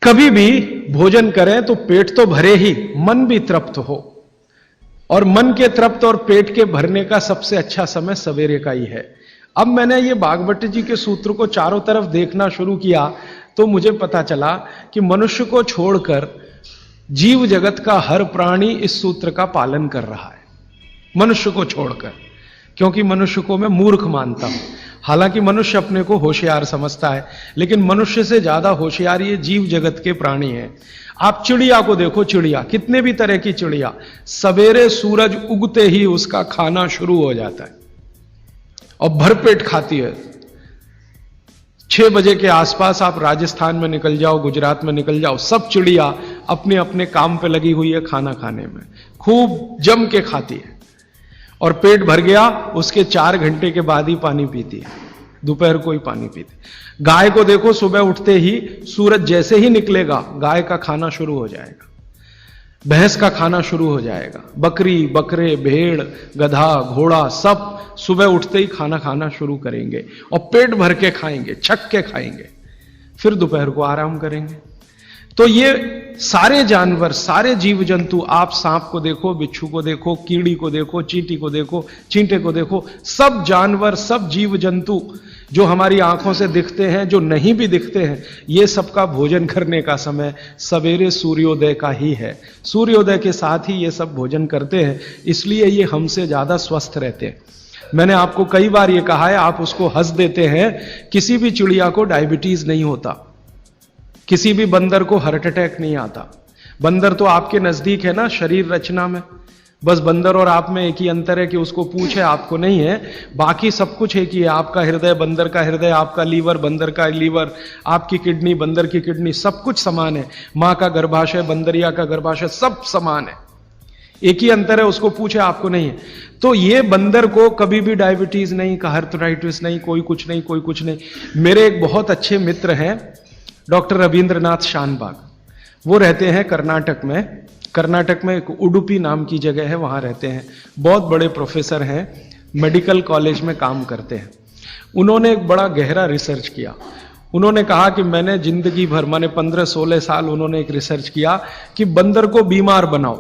कभी भी भोजन करें तो पेट तो भरे ही, मन भी तृप्त हो। और मन के तृप्त और पेट के भरने का सबसे अच्छा समय सवेरे का ही है। अब मैंने ये भागवत जी के सूत्र को चारों तरफ देखना शुरू किया तो मुझे पता चला कि मनुष्य को छोड़कर जीव जगत का हर प्राणी इस सूत्र का पालन कर रहा है, मनुष्य को छोड़कर। क्योंकि मनुष्य को मैं मूर्ख मानता हूं। हालांकि मनुष्य अपने को होशियार समझता है, लेकिन मनुष्य से ज्यादा होशियार ये जीव जगत के प्राणी हैं। आप चिड़िया को देखो, चिड़िया, कितने भी तरह की चिड़िया, सवेरे सूरज उगते ही उसका खाना शुरू हो जाता है और भरपेट खाती है। 6 बजे के आसपास आप राजस्थान में निकल जाओ, गुजरात में निकल जाओ, सब चिड़िया अपने अपने काम पे लगी हुई है, खाना खाने में खूब जम के खाती है। और पेट भर गया, उसके 4 घंटे के बाद ही पानी पीती है, दोपहर को ही पानी पीती। गाय को देखो, सुबह उठते ही सूरज जैसे ही निकलेगा गाय का खाना शुरू हो जाएगा, भैंस का खाना शुरू हो जाएगा। बकरी, बकरे, भेड़, गधा, घोड़ा सब सुबह उठते ही खाना खाना शुरू करेंगे और पेट भर के खाएंगे, छक के खाएंगे, फिर दोपहर को आराम करेंगे। तो ये सारे जानवर, सारे जीव जंतु, आप सांप को देखो, बिच्छू को देखो, कीड़ी को देखो, चींटी को देखो, चींटे को देखो, सब जानवर, सब जीव जंतु जो हमारी आंखों से दिखते हैं, जो नहीं भी दिखते हैं, ये सबका भोजन करने का समय सवेरे सूर्योदय का ही है। सूर्योदय के साथ ही ये सब भोजन करते हैं, इसलिए ये हमसे ज्यादा स्वस्थ रहते हैं। मैंने आपको कई बार ये कहा है, आप उसको हंस देते हैं। किसी भी चिड़िया को डायबिटीज नहीं होता, किसी भी बंदर को हार्ट अटैक नहीं आता। बंदर तो आपके नजदीक है ना शरीर रचना में, बस बंदर और आप में एक ही अंतर है कि उसको पूंछ है, आपको नहीं है। बाकी सब कुछ एक ही है। आपका हृदय बंदर का हृदय, आपका लीवर बंदर का लीवर, आपकी किडनी बंदर की किडनी, सब कुछ समान है। मां का गर्भाशय, बंदरिया का गर्भाशय, सब समान है। एक ही अंतर है, उसको पूछे, आपको नहीं है। तो ये बंदर को कभी भी डायबिटीज नहीं, आर्थराइटिस नहीं, कोई कुछ नहीं, कोई कुछ नहीं। मेरे एक बहुत अच्छे मित्र हैं डॉक्टर रविंद्रनाथ शानबाग, वो रहते हैं कर्नाटक में। कर्नाटक में एक उडुपी नाम की जगह है, वहां रहते हैं। बहुत बड़े प्रोफेसर हैं, मेडिकल कॉलेज में काम करते हैं। उन्होंने एक बड़ा गहरा रिसर्च किया। उन्होंने कहा कि मैंने जिंदगी भर, माने 15-16 साल उन्होंने एक रिसर्च किया कि बंदर को बीमार बनाओ।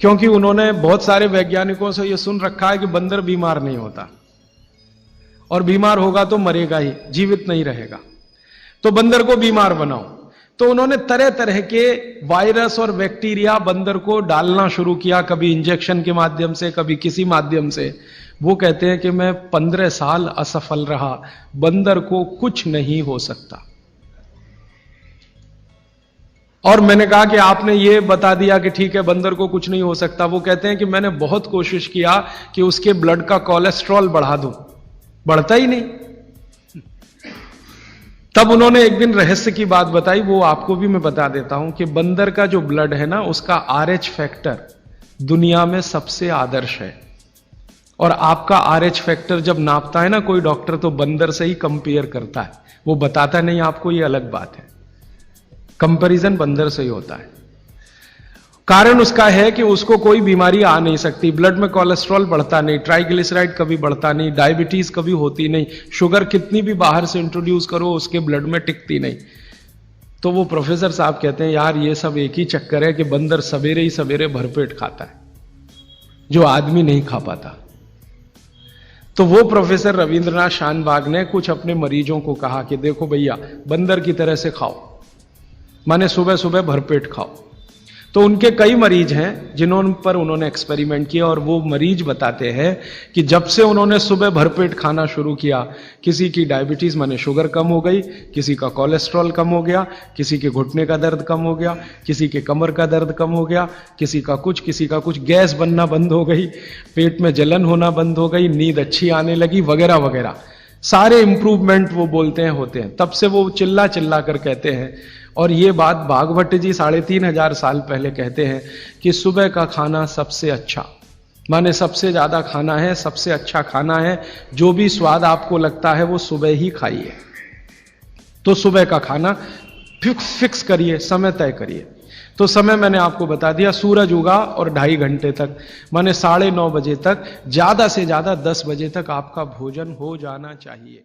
क्योंकि उन्होंने बहुत सारे वैज्ञानिकों से यह सुन रखा है कि बंदर बीमार नहीं होता, और बीमार होगा तो मरेगा ही, जीवित नहीं रहेगा। तो बंदर को बीमार बनाओ। तो उन्होंने तरह तरह के वायरस और बैक्टीरिया बंदर को डालना शुरू किया, कभी इंजेक्शन के माध्यम से, कभी किसी माध्यम से। वो कहते हैं कि मैं 15 साल असफल रहा, बंदर को कुछ नहीं हो सकता। और मैंने कहा कि आपने ये बता दिया कि ठीक है बंदर को कुछ नहीं हो सकता। वो कहते हैं कि मैंने बहुत कोशिश किया कि उसके ब्लड का कोलेस्ट्रॉल बढ़ा दूं, बढ़ता ही नहीं। तब उन्होंने एक दिन रहस्य की बात बताई, वो आपको भी मैं बता देता हूं कि बंदर का जो ब्लड है ना, उसका RH फैक्टर दुनिया में सबसे आदर्श है। और आपका RH फैक्टर जब नापता है ना कोई डॉक्टर, तो बंदर से ही कंपेयर करता है, वो बताता नहीं आपको, ये अलग बात है। कंपैरिजन बंदर से ही होता है। कारण उसका है कि उसको कोई बीमारी आ नहीं सकती, ब्लड में कोलेस्ट्रॉल बढ़ता नहीं, ट्राइग्लिसराइड कभी बढ़ता नहीं, डायबिटीज कभी होती नहीं, शुगर कितनी भी बाहर से इंट्रोड्यूस करो उसके ब्लड में टिकती नहीं। तो वो प्रोफेसर साहब कहते हैं यार ये सब एक ही चक्कर है कि बंदर सवेरे ही सवेरे भरपेट खाता है, जो आदमी नहीं खा पाता। तो वो प्रोफेसर रविंद्रनाथ शानबाग ने कुछ अपने मरीजों को कहा कि देखो भैया, बंदर की तरह से खाओ, माने सुबह सुबह भरपेट खाओ। तो उनके कई मरीज हैं जिन्होंने पर उन्होंने एक्सपेरिमेंट किया, और वो मरीज बताते हैं कि जब से उन्होंने सुबह भरपेट खाना शुरू किया, किसी की डायबिटीज माने शुगर कम हो गई, किसी का कोलेस्ट्रॉल कम हो गया, किसी के घुटने का दर्द कम हो गया, किसी के कमर का दर्द कम हो गया, किसी का कुछ, गैस बनना बंद हो गई, पेट में जलन होना बंद हो गई, नींद अच्छी आने लगी, वगैरह वगैरह सारे इंप्रूवमेंट वो बोलते हैं होते हैं। तब से वो चिल्ला चिल्ला कर कहते हैं, और ये बात भागवत जी 3500 साल पहले कहते हैं कि सुबह का खाना सबसे अच्छा, माने सबसे ज्यादा खाना है, सबसे अच्छा खाना है। जो भी स्वाद आपको लगता है वो सुबह ही खाइए। तो सुबह का खाना फिक्स करिए, समय तय करिए। तो समय मैंने आपको बता दिया, सूरज उगा और 2.5 घंटे तक, माने 9:30 बजे तक, ज्यादा से ज्यादा 10 बजे तक आपका भोजन हो जाना चाहिए।